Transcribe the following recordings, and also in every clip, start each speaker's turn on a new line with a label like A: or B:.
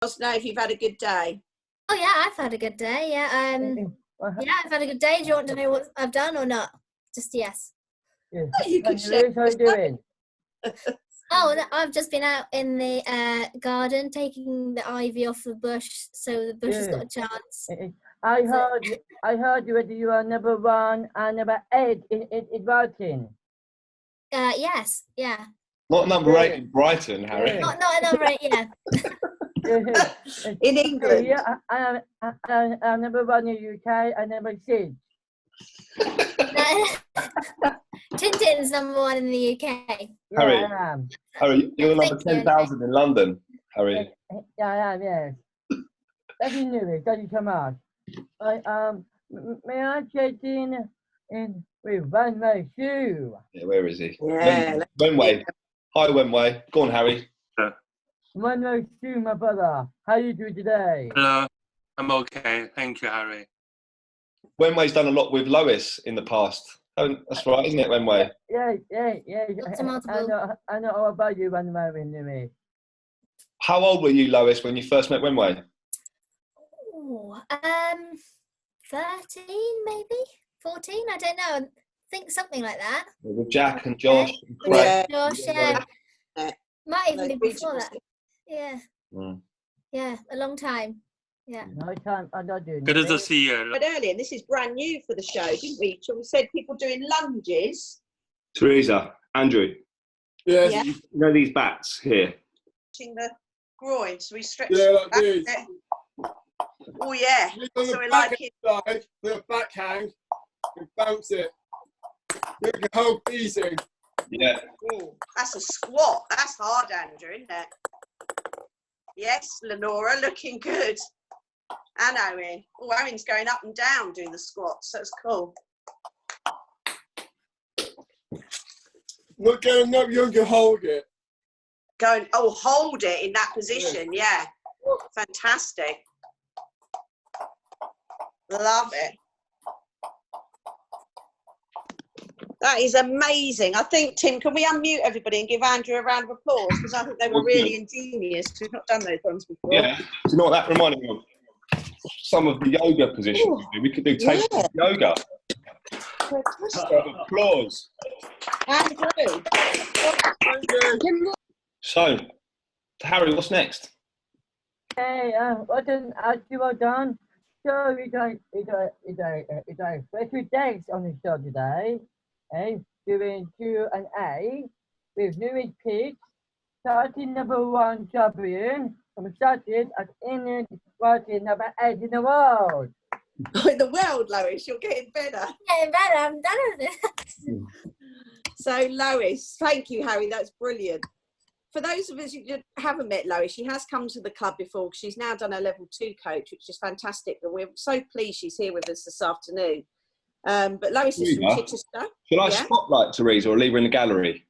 A: us know if you've had a good day.
B: Oh yeah, I've had a good day. Yeah, yeah, I've had a good day. Do you want to know what I've done or not? Just yes.
C: Yes.
A: You can share.
C: How are you doing?
B: Oh, I've just been out in the garden taking the ivy off the bush, so the bush has got a chance.
C: I heard you are number 1 and number 8 in Brighton.
B: Yes, yeah.
D: Not number 8 in Brighton, Harry.
B: Not a number 8, yeah.
A: In England.
C: Yeah, I'm number 1 in the UK and number 6.
B: Tintin's number 1 in the UK.
C: Yeah,
D: Harry, you're number 10,000 in London, Harry.
C: Yeah, I am, yes. Thank you so much. May I check in with Runway Shoe?
D: Yeah, where is he?
A: Yeah.
D: Wenway. Hi, Wenway. Go on, Harry.
C: Runway Shoe, my brother. How are you doing today?
E: Hello. I'm okay. Thank you, Harry.
D: Wenway's done a lot with Lois in the past. Oh, that's right, isn't it, Wenway?
C: Yeah. I know all about you, Runway.
D: How old were you, Lois, when you first met Wenway?
B: Oh, 13 maybe? 14? I don't know. I think something like that.
D: With Jack and Josh and Craig.
B: Josh, yeah. Might even be before that. Yeah. Yeah, a long time. Yeah.
C: No time. I'm not doing
E: Good to see you.
A: But earlier, this is brand new for the show, didn't we? So we said people doing lunges.
D: Theresa, Andrew.
F: Yes.
A: Yeah.
D: You know these bats here?
A: The groin, so we stretch.
F: Yeah, like this.
A: Oh yeah.
F: So
A: we like it.
F: Side, with a backhand and bounce it. You can hold easy.
D: Yeah.
A: Ooh, that's a squat. That's hard, Andrew, isn't it? Yes, Lenora, looking good. And Owen. Oh, Owen's going up and down doing the squats. That's cool.
F: Not going up, you can hold it.
A: Hold it in that position. Yeah. Fantastic. Love it. That is amazing. I think, Tim, can we unmute everybody and give Andrew a round of applause? Because I think they were really ingenious. We've not done those ones before.
D: Yeah. Do you know what that reminded me of? Some of the yoga positions. We could do tape yoga.
A: Fantastic.
D: Applause.
A: Andrew.
D: So, Harry, what's next?
C: Hey, well done. So we got special dates on the show today. Doing Q&A with Peake, starting number 1 champion, and started at England, starting number 8 in the world.
A: In the world, Lois, you're getting better.
B: Getting better, I'm done with it.
A: So, Lois, thank you, Harry. That's brilliant. For those of us who haven't met Lois, she has come to the club before. She's now done a level 2 coach, which is fantastic. And we're so pleased she's here with us this afternoon. But Lois is from Chichester.
D: Shall I spotlight Theresa or leave her in the gallery?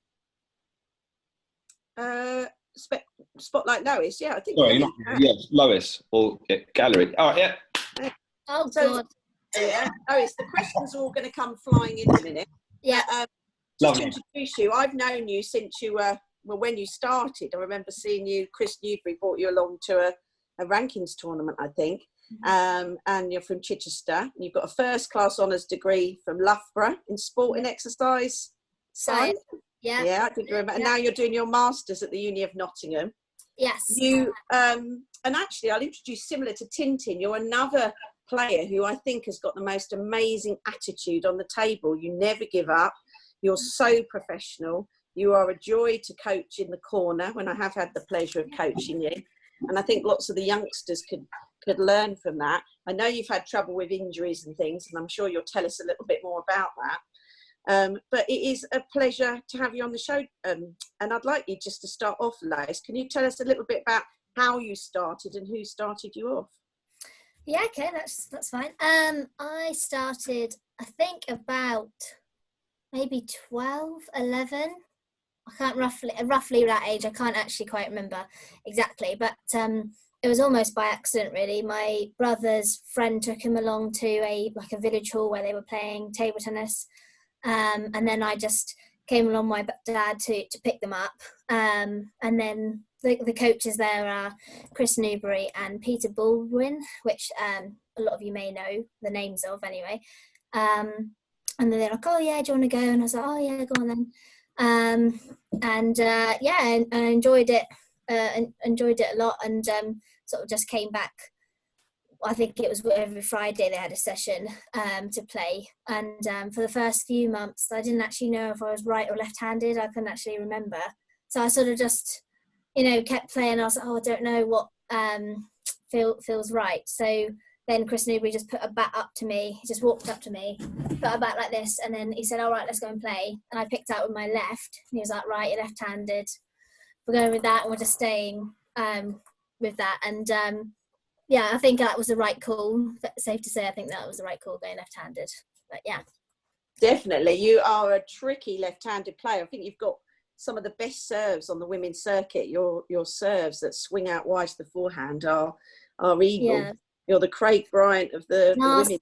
A: Spotlight Lois, yeah, I think.
D: Sorry, Lois or gallery. All right, yeah.
B: Oh,
A: God. Lois, the questions are all going to come flying in a minute.
B: Yeah.
A: Just to introduce you, I've known you since you were, when you started. I remember seeing you, Chris Newbury brought you along to a rankings tournament, I think. And you're from Chichester. You've got a first class honours degree from Loughborough in sport and exercise science.
B: Yeah.
A: Yeah, I did remember. And now you're doing your masters at the Uni of Nottingham.
B: Yes.
A: You and actually I'll introduce, similar to Tintin, you're another player who I think has got the most amazing attitude on the table. You never give up. You're so professional. You are a joy to coach in the corner, when I have had the pleasure of coaching you. And I think lots of the youngsters could learn from that. I know you've had trouble with injuries and things, and I'm sure you'll tell us a little bit more about that. But it is a pleasure to have you on the show. And I'd like you just to start off, Lois. Can you tell us a little bit about how you started and who started you off?
B: Yeah, okay, that's fine. I started, I think, about maybe 12, 11. I can't roughly that age. I can't actually quite remember exactly, but it was almost by accident, really. My brother's friend took him along to a village hall where they were playing table tennis, and then I just came along with my dad to pick them up, and then the coaches there are Chris Newbury and Peter Baldwin, which a lot of you may know the names of anyway. And then they're like, oh yeah, do you want to go? And I was like, oh yeah, go on then. I enjoyed it. Enjoyed it a lot, and sort of just came back. I think it was every Friday they had a session to play, and for the first few months I didn't actually know if I was right or left-handed. I couldn't actually remember, so I sort of just, kept playing. I was like, oh, I don't know what feels right. So then Chris Newbury just put a bat up to me. He just walked up to me, put a bat like this, and then he said, all right, let's go and play. And I picked out with my left, and he was like, right, you're left-handed. We're going with that, and we're just staying with that. And I think that was the right call. Safe to say, I think that was the right call, going left-handed. But yeah.
A: Definitely. You are a tricky left-handed player. I think you've got some of the best serves on the women's circuit. Your serves that swing out wide to the forehand are evil. Yeah. You're the Craig Bryant of the women's.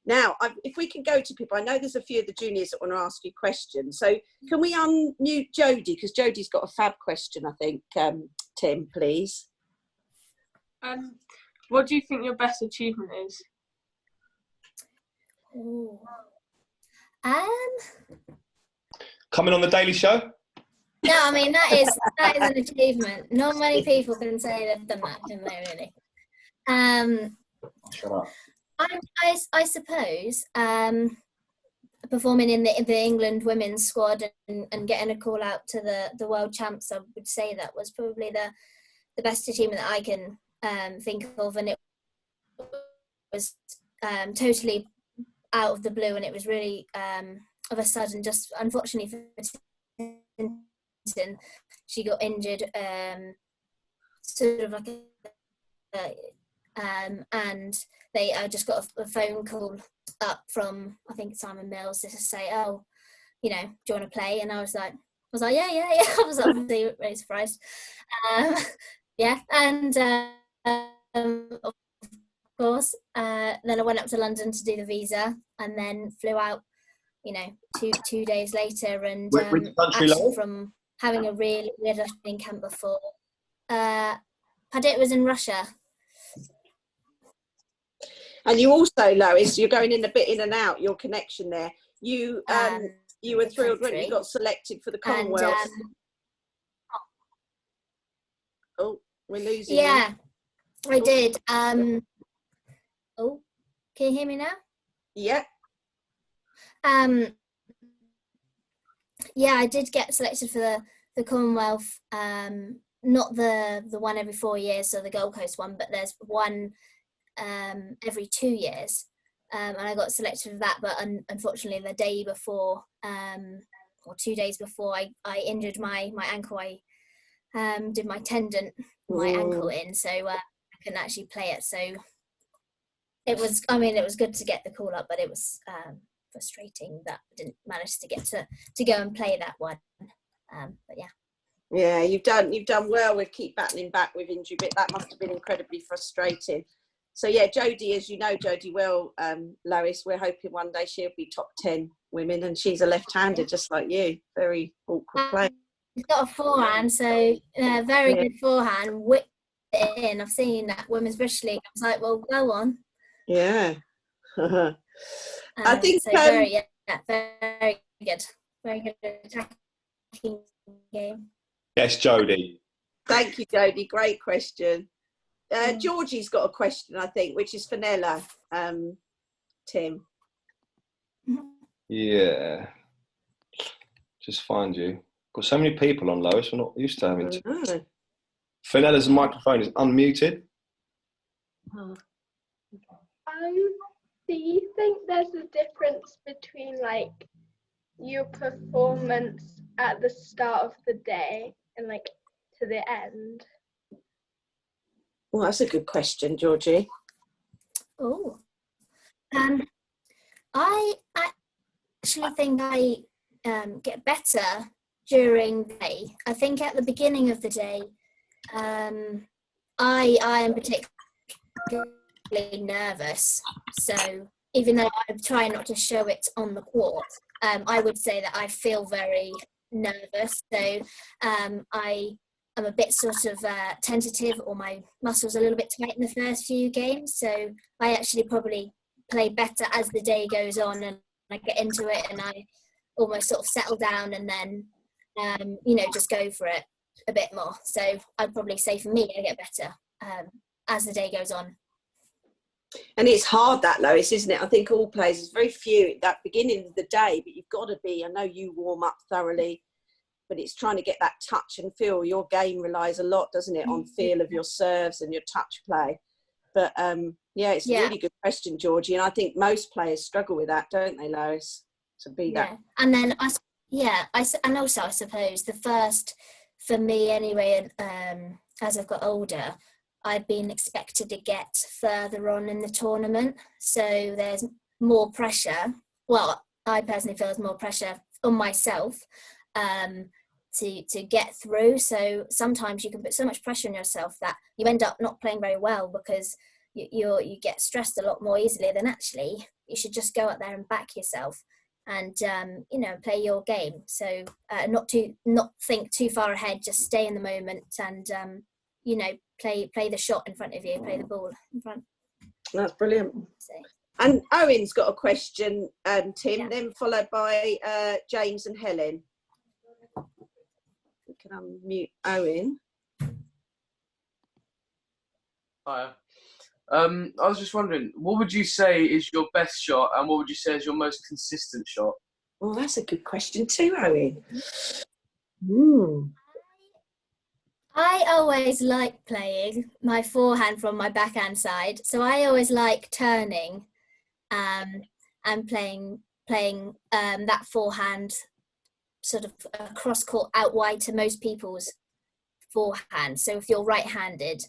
A: Now, if we can go to people, I know there's a few of the juniors that want to ask you questions. So can we unmute Jodie? Because Jodie's got a fab question, I think. Tim, please.
G: What do you think your best achievement is?
B: Ooh.
D: Coming on the Daily Show?
B: No, I mean, that is an achievement. Not many people can say they've done that, can they, really?
D: Shut up.
B: I suppose performing in the England women's squad and getting a call out to the world champs, I would say that was probably the best achievement that I can think of, and it was totally out of the blue, and it was really of a sudden. Just unfortunately for Tintin, she got injured, sort of like and I just got a phone call up from, I think, Simon Mills, to say, oh, do you want to play? And I was like, yeah. I was obviously really surprised. And of course, then I went up to London to do the visa, and then flew out, 2 days later. And
D: which country,
B: from having a really weird training camp before. It was in Russia.
A: And you also, Lois, you're going in a bit in and out, your connection there. You were thrilled when you got selected for the Commonwealth. Oh, we're losing you.
B: Yeah, I did. Can you hear me now?
A: Yeah.
B: I did get selected for the Commonwealth. Not the one every 4 years, so the Gold Coast one, but there's one every 2 years, and I got selected for that, but unfortunately the day before, or 2 days before, I injured my ankle. I did my tendon, my ankle in, so I couldn't actually play it. So it was good to get the call up, but it was frustrating that I didn't manage to get to go and play that one. But yeah.
A: Yeah, you've done well with keep battling back with injury, but that must have been incredibly frustrating. So yeah, Jodie, as you know, Jodie well, Lois, we're hoping one day she'll be top 10 women, and she's a left-hander just like you. Very awkward play.
B: She's got a forehand, so very good forehand, whip it in. I've seen that women's British League. I was like, well, go on.
A: Yeah. I think
B: so very good. Very good attacking game.
D: Yes, Jodie.
A: Thank you, Jodie. Great question. Georgie's got a question, I think, which is for Nella. Tim.
D: Yeah. Just find you. Got so many people on, Lois. We're not used to having to. Fenella's microphone is unmuted.
H: Do you think there's a difference between your performance at the start of the day and to the end?
A: Well, that's a good question, Georgie.
B: Oh, I actually think I get better during the day. I think at the beginning of the day, I am particularly nervous. So even though I try not to show it on the court, I would say that I feel very nervous. So I am a bit sort of tentative, or my muscles a little bit tight in the first few games. So I actually probably play better as the day goes on, and I get into it, and I almost sort of settle down, and then just go for it a bit more. So I'd probably say for me, I get better as the day goes on.
A: And it's hard, that, Lois, isn't it? I think all players, there's very few at that beginning of the day, but you've got to be, I know you warm up thoroughly, but it's trying to get that touch and feel. Your game relies a lot, doesn't it, on feel of your serves and your touch play. But it's a really good question, Georgie, and I think most players struggle with that, don't they, Lois? To be that.
B: And then and also I suppose the first, for me anyway, as I've got older, I've been expected to get further on in the tournament, so there's more pressure. Well, I personally feel there's more pressure on myself to get through. So sometimes you can put so much pressure on yourself that you end up not playing very well, because you get stressed a lot more easily than actually you should just go out there and back yourself and play your game. So not think too far ahead, just stay in the moment and play the shot in front of you, play the ball in front.
A: That's brilliant. And Owen's got a question, Tim, then followed by James and Helen. We can unmute Owen.
I: Hiya. I was just wondering, what would you say is your best shot, and what would you say is your most consistent shot?
A: Well, that's a good question too, Owen.
B: I always like playing my forehand from my backhand side, so I always like turning and playing that forehand sort of cross court out wide to most people's forehand. So if you're right-handed,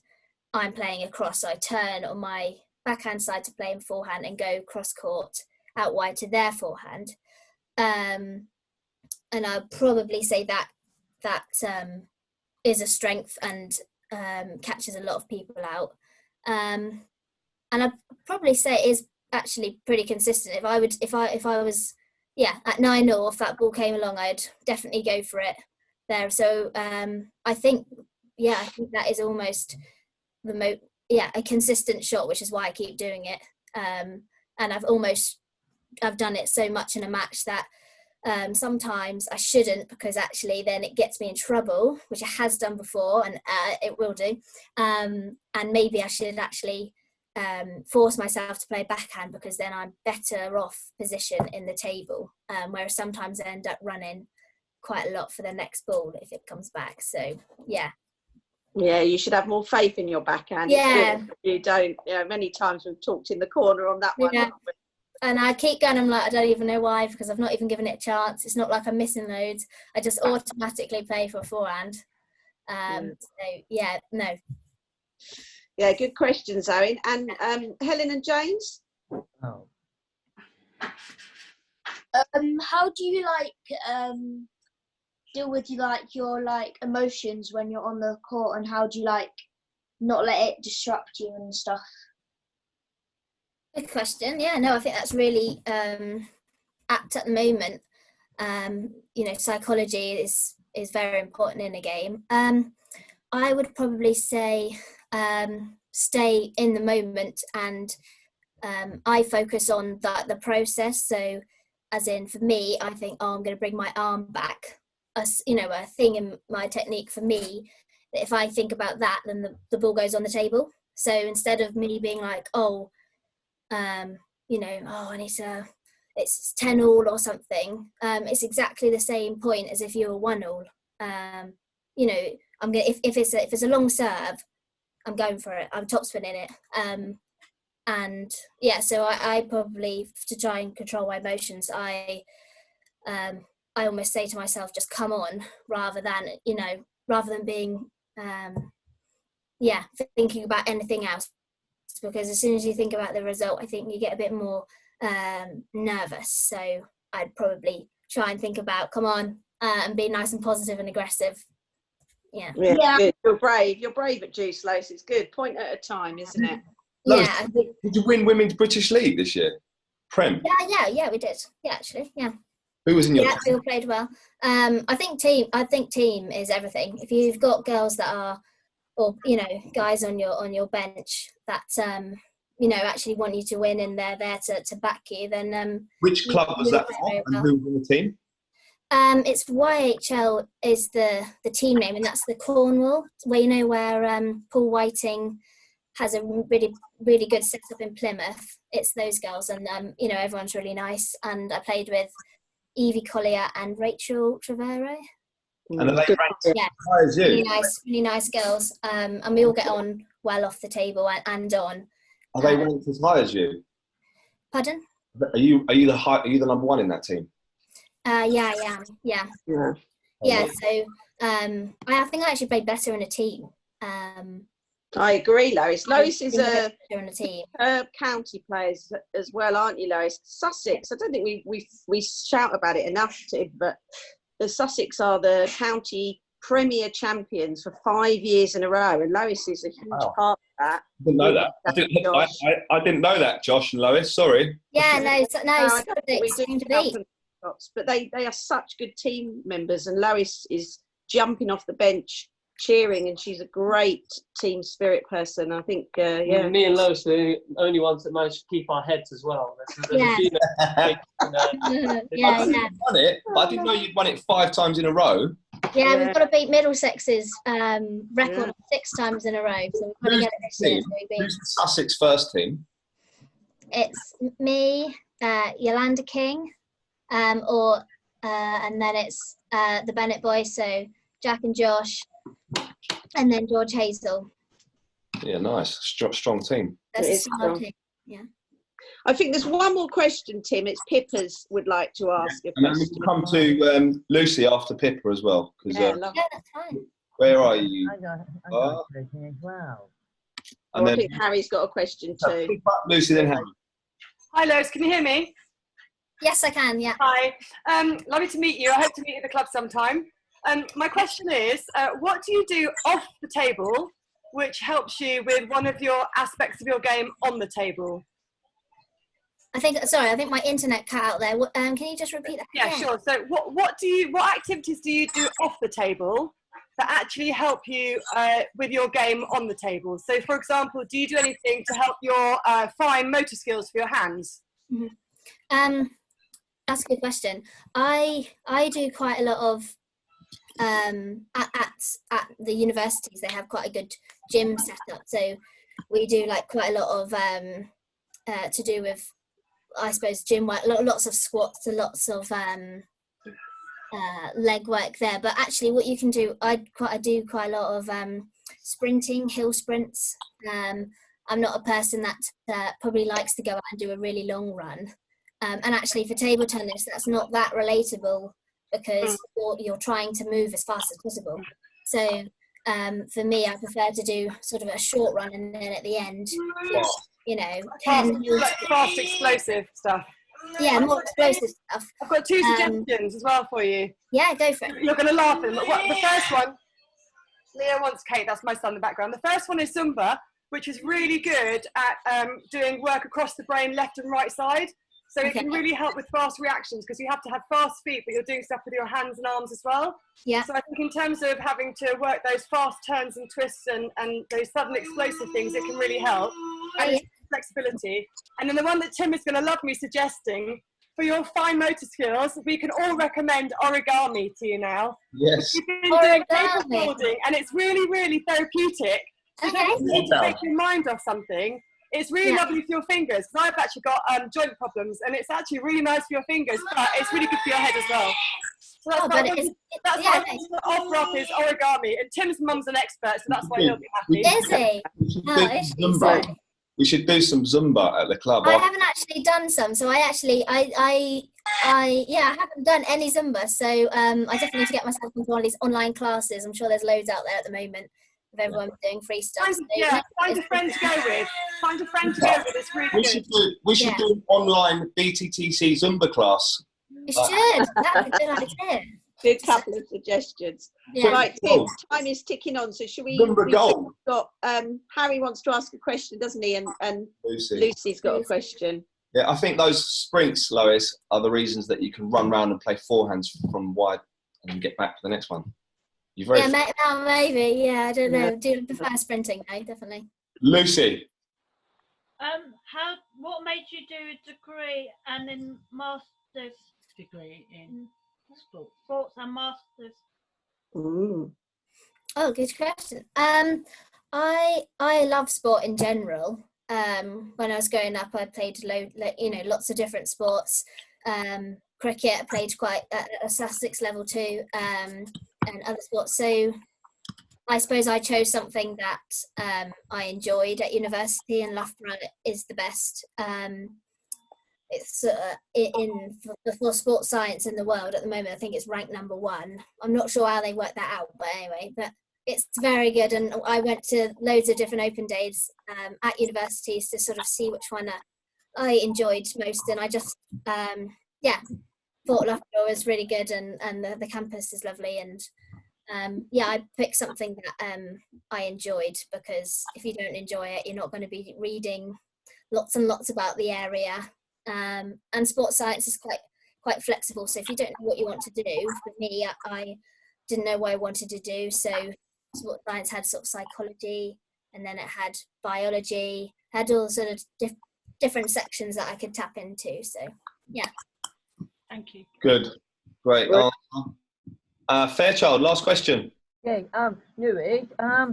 B: I'm playing across, so I turn on my backhand side to play in forehand and go cross court out wide to their forehand. And I'd probably say that is a strength and catches a lot of people out. And I'd probably say it is actually pretty consistent. If I was at 9-0, if that ball came along, I'd definitely go for it there. So I think that is almost a consistent shot, which is why I keep doing it. And I've done it so much in a match that sometimes I shouldn't, because actually then it gets me in trouble, which it has done before, and it will do. And maybe I should actually force myself to play backhand, because then I'm better off position in the table, whereas sometimes I end up running quite a lot for the next ball if it comes back. So
A: yeah, you should have more faith in your backhand. You don't. Many times we've talked in the corner on that one.
B: And I keep going, I'm like, I don't even know why, because I've not even given it a chance. It's not like I'm missing loads. I just automatically play for a forehand. No.
A: Yeah, good questions, Owen. And Helen and James?
J: How do you deal with your emotions when you're on the court, and how do you not let it disrupt you and stuff?
B: Good question. Yeah, no, I think that's really apt at the moment. Psychology is very important in a game. I would probably say stay in the moment, and I focus on the process. So as in, for me, I think, I'm going to bring my arm back. A thing in my technique for me, that if I think about that, then the ball goes on the table. So instead of me being like, it's 10-all or something, it's exactly the same point as if you were 1-all. I'm gonna, if it's a long serve, I'm going for it. I'm topspinning it. So I probably, to try and control my emotions, I almost say to myself, just come on, rather than being thinking about anything else. Because as soon as you think about the result, I think you get a bit more nervous. So I'd probably try and think about, come on, and be nice and positive and aggressive. Yeah.
A: Good. You're brave at Juice, Lois. It's good. Point at a time, isn't it?
D: Lois, did you win Women's British League this year? Prem?
B: Yeah, we did. Yeah, actually, yeah.
D: Who was in your
B: Yeah,
D: team?
B: we all played well. I think team is everything. If you've got girls that are, or guys on your bench that actually want you to win and they're there to back you, then
D: Which club was that from, and who was in the team?
B: It's YHL is the team name, and that's the Cornwall, where Paul Whiting has a really, really good setup in Plymouth. It's those girls, and everyone's really nice. And I played with Evie Collier and Rachel Trevero.
D: And are they ranked as high as you?
B: Really nice girls. And we all get on well off the table and on.
D: Are they ranked as high as you?
B: Pardon?
D: Are you the number one in that team?
B: Yeah, I am. Yeah. So I think I actually played better in a team.
A: I agree, Lois. Lois is a
B: team.
A: County players as well, aren't you, Lois? Sussex. I don't think we shout about it enough, but the Sussex are the county premier champions for 5 years in a row, and Lois is a huge part of that.
D: I didn't know that. I didn't know that, Josh and Lois. Sorry.
B: Yeah, no.
A: I don't think we do. But they are such good team members, and Lois is jumping off the bench cheering, and she's a great team spirit person. I think
K: me and Lois are the only ones that managed to keep our heads as well.
D: I didn't know you'd won it 5 times in a row.
B: Yeah, we've got to beat Middlesex's record 6 times in a row, so we've got to get it this year.
D: Who's the Sussex first team?
B: It's me, Yolanda King, and then it's the Bennett boys, so Jack and Josh, and then George Hazel.
D: Yeah, nice. Strong team.
B: That's a strong team. Yeah.
A: I think there's one more question, Tim. It's Pippa's would like to ask a question.
D: And then we can come to Luci after Pippa as well.
B: Yeah, that's fine.
D: Where are you?
C: I got a question as well.
D: And
A: I think Harry's got a question too.
D: Luci, then Harry.
L: Hi, Lois. Can you hear me?
B: Yes, I can. Yeah.
L: Hi. Lovely to meet you. I hope to meet you at the club sometime. My question is, what do you do off the table which helps you with one of your aspects of your game on the table?
B: I think my internet cut out there. Can you just repeat that?
L: Yeah, sure. So what activities do you do off the table that actually help you with your game on the table? So, for example, do you do anything to help your fine motor skills for your hands?
B: Mm-hmm. That's a good question. I do quite a lot of at the universities. They have quite a good gym setup, so we do like quite a lot of to do with, I suppose, gym work, lots of squats and lots of leg work there. But actually what you can do, I do quite a lot of sprinting, hill sprints. I'm not a person that probably likes to go out and do a really long run. And actually for table tennis, that's not that relatable because you're trying to move as fast as possible. So for me, I prefer to do sort of a short run and then at the end,
L: fast explosive stuff.
B: Yeah, more explosive stuff.
L: I've got 2 suggestions as well for you.
B: Yeah, go for it.
L: You're going to laugh at them. The first one, Leo wants Kate, that's my son in the background. The first one is Zumba, which is really good at doing work across the brain, left and right side. So it can really help with fast reactions because you have to have fast feet, but you're doing stuff with your hands and arms as well.
B: Yeah.
L: So I think in terms of having to work those fast turns and twists and those sudden explosive things, it can really help. And flexibility. And then the one that Tim is going to love me suggesting, for your fine motor skills, we can all recommend origami to you now.
D: Yes.
L: You've been doing paperboarding, and it's really, really therapeutic. You don't need to take your mind off something. It's really lovely for your fingers, because I've actually got joint problems, and it's actually really nice for your fingers, but it's really good for your head as well. So that's what I want to offer up is origami, and Tim's mum's an expert, so that's why he'll be happy.
B: Is he?
D: We should do some Zumba at the club.
B: I haven't actually done some, so I haven't done any Zumba, so I definitely need to get myself into one of these online classes. I'm sure there's loads out there at the moment of everyone doing free stuff.
L: Find a friend to go with. Find a friend to go with. It's really good.
D: We should do an online BTTC Zumba class.
B: You should. That'd be a good idea.
A: Good couple of suggestions.
B: Yeah.
A: Right, Tim, time is ticking on. So should we? Got Harry wants to ask a question, doesn't he? And Lucy's got a question.
D: Yeah, I think those sprints, Lois, are the reasons that you can run round and play forehands from wide and get back to the next one. You're very
B: Maybe. Yeah, I don't know. Do you prefer sprinting? No, definitely.
D: Lucy.
M: What made you do a degree and then master's degree in sports and masters?
A: Ooh.
B: Oh, good question. I love sport in general. When I was growing up, I played lots of different sports. Cricket, I played quite at a Sussex level 2, and other sports. So I suppose I chose something that I enjoyed at university, and Loughborough is the best. It's for sports science in the world at the moment. I think it's ranked number 1. I'm not sure how they worked that out, but anyway, it's very good. And I went to loads of different open days at universities to sort of see which one I enjoyed most. And I just, thought Loughborough was really good, and the campus is lovely. And I picked something that I enjoyed, because if you don't enjoy it, you're not going to be reading lots and lots about the area. And sports science is quite flexible. So if you don't know what you want to do, for me, I didn't know what I wanted to do. So sports science had sort of psychology, and then it had biology, had all sort of different sections that I could tap into. So yeah.
M: Thank you.
D: Good. Great. Fairchild, last question.
C: Okay, Louis, I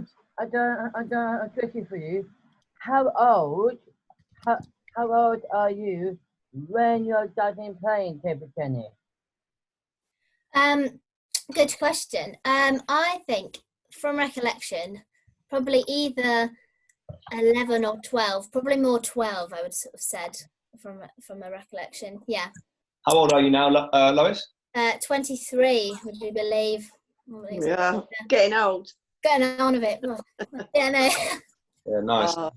C: got a question for you. How old are you when you're starting playing table tennis?
B: Good question. I think from recollection, probably either 11 or 12, probably more 12, I would sort of said from a recollection. Yeah.
D: How old are you now, Lois?
B: 23, would you believe?
A: Yeah, getting old.
B: Getting on a bit. Yeah, no.
D: Yeah, nice. All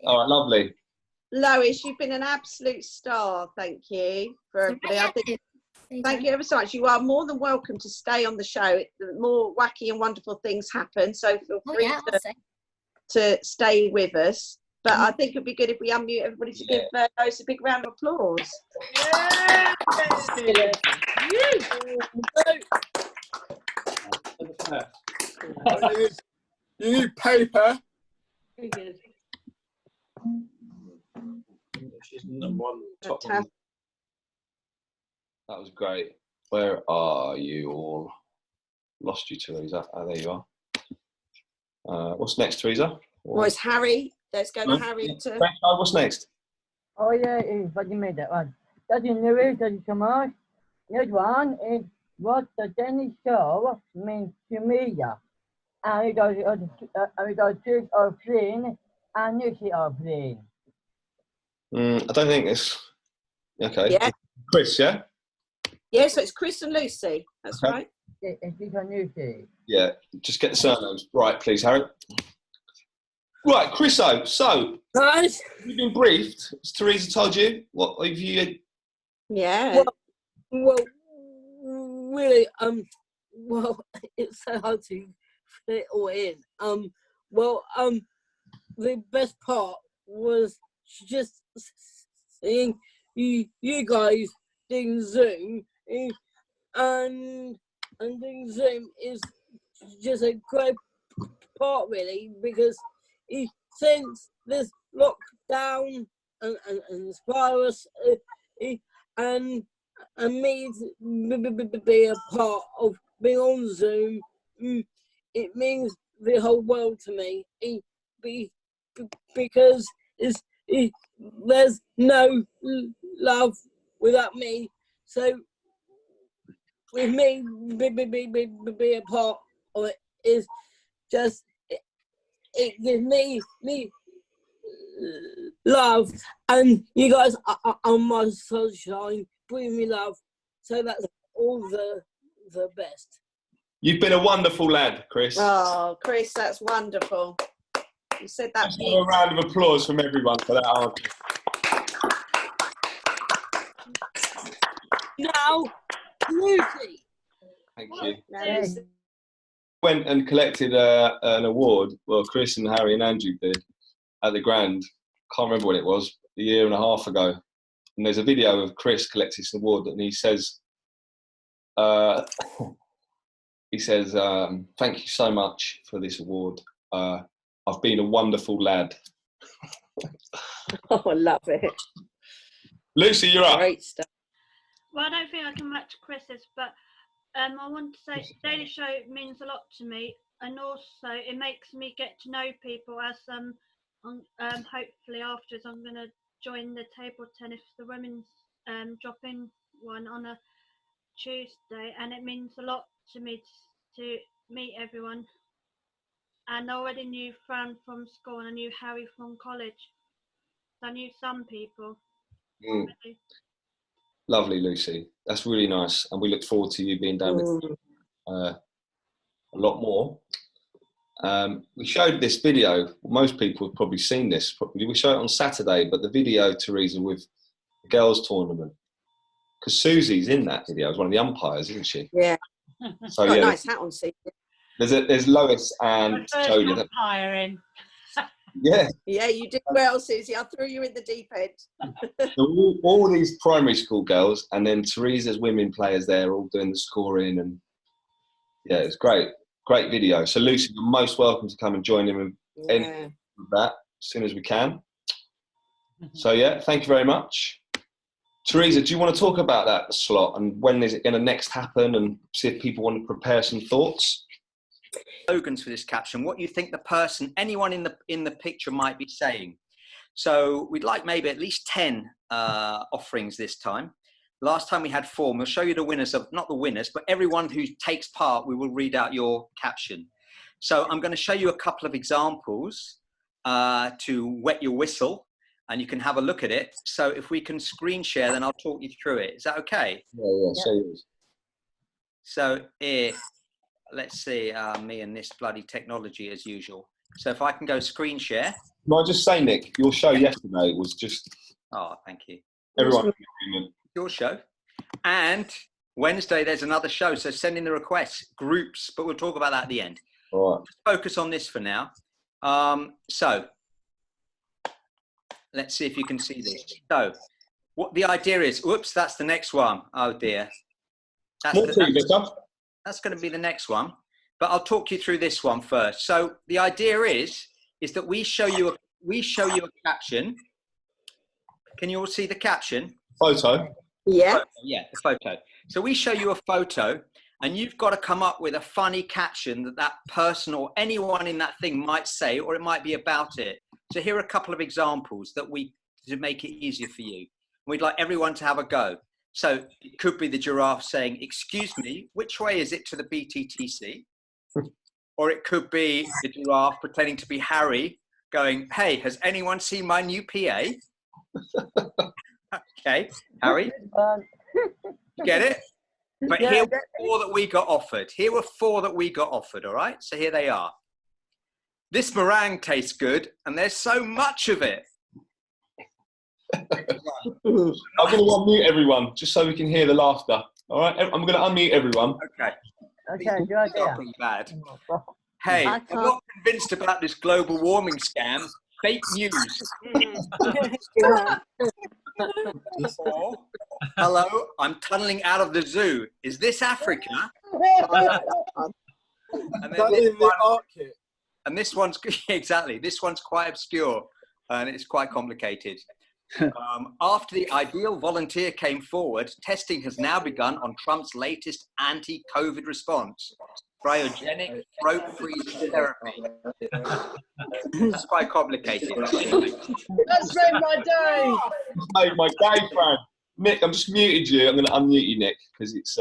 D: right, lovely.
A: Lois, you've been an absolute star. Thank you for everybody. Thank you ever so much. You are more than welcome to stay on the show. More wacky and wonderful things happen, so feel free to stay with us. But I think it'd be good if we unmute everybody to give Lois a big round of applause.
F: You need paper.
D: She's number 1. Top one. That was great. Where are you all? Lost you, Theresa. Oh, there you are. What's next, Theresa?
A: Well, it's Harry. Let's go to Harry.
D: What's next?
C: Oh yeah, but you made that one. Thank you, Louis. Thank you so much. Next one is what the tennis show means to me. And we got 6 or 3 and Luci or 3.
D: I don't think it's okay.
A: Yeah.
D: Chris, yeah?
A: Yeah, so it's Chris and Lucy. That's right.
C: It's Chris and Lucy.
D: Yeah, just get the surnames. Right, please, Harry. Right, Chriso, so you've been briefed. Has Theresa told you? What have you...
A: Yeah.
N: Well, really, it's so hard to fit it all in. The best part was just seeing you guys doing Zoom, and doing Zoom is just a great part, really, because since this lockdown and this virus, and me to be a part of being on Zoom, it means the whole world to me. Because there's no love without me. So with me be a part of it is just it gives me love, and you guys are my sunshine, bring me love. So that's all the best.
D: You've been a wonderful lad, Chris.
A: Oh, Chris, that's wonderful. You said that.
D: Let's have a round of applause from everyone for that answer.
N: Now, Lucy.
D: Thank you. Went and collected an award. Well, Chris and Harry and Andrew did at the Grand. Can't remember when it was. A year and a half ago. and there's a video of Chris collecting this award, and he says, thank you so much for this award. I've been a wonderful lad.
A: Oh, I love it.
D: Lucy, you're up.
A: Great stuff.
M: Well, I don't think I can match Chris's, but I want to say Daily Show means a lot to me, and also it makes me get to know people. As hopefully afterwards, I'm going to join the table tennis, the women's drop-in one on a Tuesday, and it means a lot to me to meet everyone. And I already knew Fran from school, and I knew Harry from college. So I knew some people. Already.
D: Lovely, Lucy. That's really nice, and we look forward to you being down with a lot more. We showed this video. Most people have probably seen this. We showed it on Saturday, but the video, Theresa, with the girls' tournament, because Susie's in that video as one of the umpires, isn't she?
A: Yeah.
D: So
A: got
D: yeah,
A: a nice hat on, Susie.
D: There's Lois and Jodie.
M: Umpiring.
D: Yeah.
A: Yeah, you did well, Susie. I threw you in the deep end.
D: So all these primary school girls, and then Theresa's women players there, all doing the scoring, and yeah, it's great video. So Lucy, you're most welcome to come and join in with any of that as soon as we can. So yeah, thank you very much. Theresa, do you want to talk about that slot and when is it going to next happen, and see if people want to prepare some thoughts?
O: Slogans for this caption, what you think the person, anyone in the picture might be saying. So we'd like maybe at least 10 offerings this time. Last time we had 4. We'll show you the winners of, not the winners, but everyone who takes part, we will read out your caption. So I'm going to show you a couple of examples to wet your whistle, and you can have a look at it. So if we can screen share, then I'll talk you through it. Is that okay?
D: Yeah.
O: So let's see, me and this bloody technology as usual. So if I can go screen share.
D: Can I just say, Nick, your show yesterday was just...
O: Oh, thank you.
D: Everyone.
O: Your show. And Wednesday, there's another show. So send in the requests, groups, but we'll talk about that at the end.
D: All right.
O: Just focus on this for now. So let's see if you can see this. So what the idea is, whoops, that's the next one. Oh dear. That's going to be the next one, but I'll talk you through this one first. So the idea is that we show you a caption. Can you all see the caption?
D: Photo.
A: Yeah.
O: Yeah, the photo. So we show you a photo, and you've got to come up with a funny caption that person or anyone in that thing might say, or it might be about it. So here are a couple of examples to make it easier for you. We'd like everyone to have a go. So it could be the giraffe saying, "Excuse me, which way is it to the BTTC?" Or it could be the giraffe pretending to be Harry going, "Hey, has anyone seen my new PA?" Okay, Harry, get it? But here were 4 that we got offered. Here were 4 that we got offered, all right? So here they are. This meringue tastes good, and there's so much of it.
D: I'm going to unmute everyone just so we can hear the laughter. All right, I'm going to unmute everyone.
O: Okay.
C: Okay, good idea.
O: Not pretty bad. Hey, I'm not convinced about this global warming scam. Fake news. Or, hello, I'm tunneling out of the zoo. Is this Africa? And this one's exactly. This one's quite obscure, and it's quite complicated. After the ideal volunteer came forward, testing has now begun on Trump's latest anti-COVID response, cryogenic throat freezing therapy. It's quite complicated.
C: That's made my day.
D: Made my day, Fran. Nick, I'm just muted you. I'm going to unmute you, Nick, because it's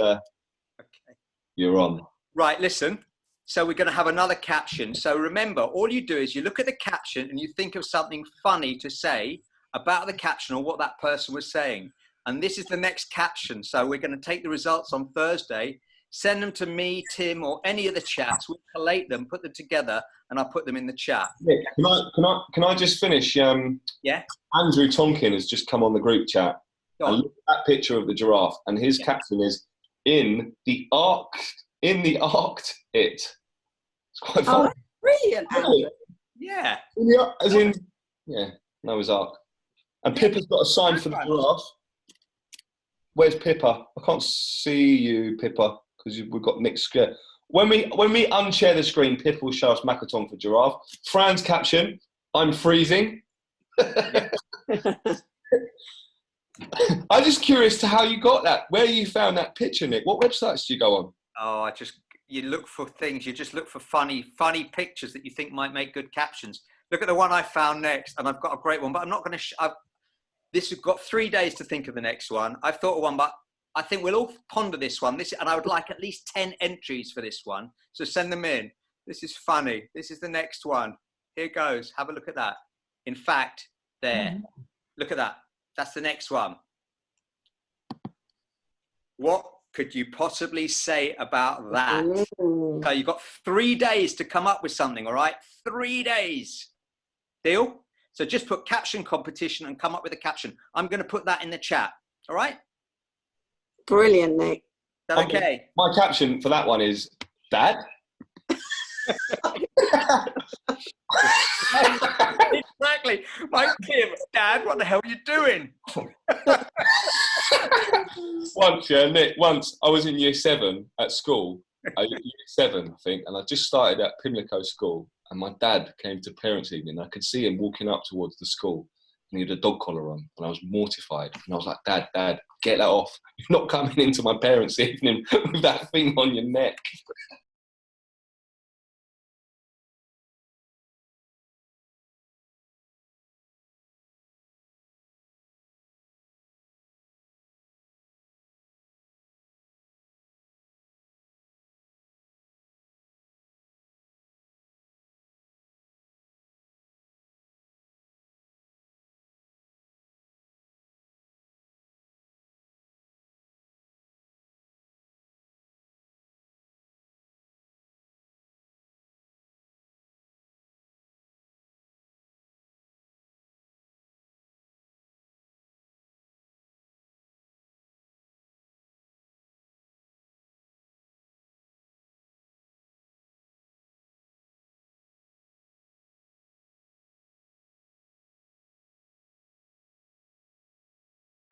D: you're on.
O: Right, listen. So we're going to have another caption. So remember, all you do is you look at the caption and you think of something funny to say about the caption or what that person was saying. And this is the next caption. So we're going to take the results on Thursday, send them to me, Tim, or any of the chats. We'll collate them, put them together, and I'll put them in the chat.
D: Nick, can I just finish?
O: Yeah.
D: Andrew Tonkin has just come on the group chat. And look at that picture of the giraffe, and his caption is in the arced it. It's quite funny.
A: Oh, brilliant, Andrew.
O: Yeah.
D: Noah's Ark. And Pippa's got a sign for the giraffe. Where's Pippa? I can't see you, Pippa, because we've got Nick scared. When we unshare the screen, Pippa will show us Makaton for giraffe. Fran's caption, I'm freezing. I'm just curious to how you got that, where you found that picture, Nick. What websites do you go on?
O: Oh, you look for things. You just look for funny pictures that you think might make good captions. Look at the one I found next, and I've got a great one, but I'm not going to. This has got 3 days to think of the next one. I've thought of one, but I think we'll all ponder this one. And I would like at least 10 entries for this one. So send them in. This is funny. This is the next one. Here goes. Have a look at that. In fact, there. Look at that. That's the next one. What could you possibly say about that? So you've got 3 days to come up with something, all right? 3 days. Deal? So just put caption competition and come up with a caption. I'm going to put that in the chat, all right?
A: Brilliant, Nick.
O: Is that okay?
D: My caption for that one is, Dad?
O: Exactly. My Kim, Dad, what the hell are you doing?
D: Once I was in year 7 at school, year 7, I think, and I just started at Pimlico School, and my dad came to parents' evening, and I could see him walking up towards the school, and he had a dog collar on, and I was mortified, and I was like, Dad, get that off. You're not coming into my parents' evening with that thing on your neck.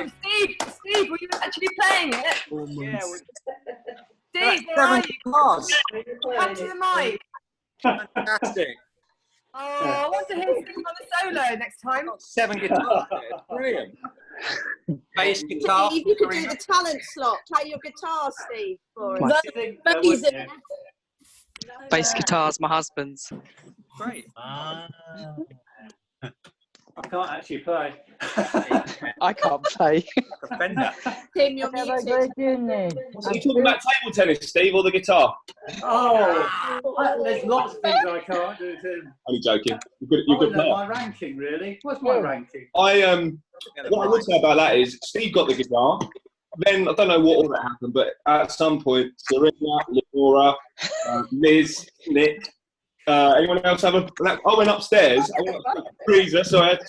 L: Steve, were you actually playing it?
O: Yeah.
L: Steve, where are you? Come to the mic.
O: Fantastic.
L: Oh, I want to hear you sing on the solo next time.
O: 7 guitars there. Brilliant. Bass guitar.
A: Steve, you could do the talent slot. Play your guitar, Steve, for us.
N: Amazing.
P: Bass guitar's my husband's.
O: Great.
K: I can't actually play.
P: I can't play.
A: Tim, you're muted.
D: Are you talking about table tennis, Steve, or the guitar?
K: There's lots of things I can't do, Tim.
D: Only joking. You're good player.
K: My ranking, really. What's my ranking?
D: What I would say about that is Steve got the guitar. Then I don't know what order happened, but at some point, Theresa, Laura, Liz, Nick. Anyone else have a? I went upstairs. I went up to the freezer, so I had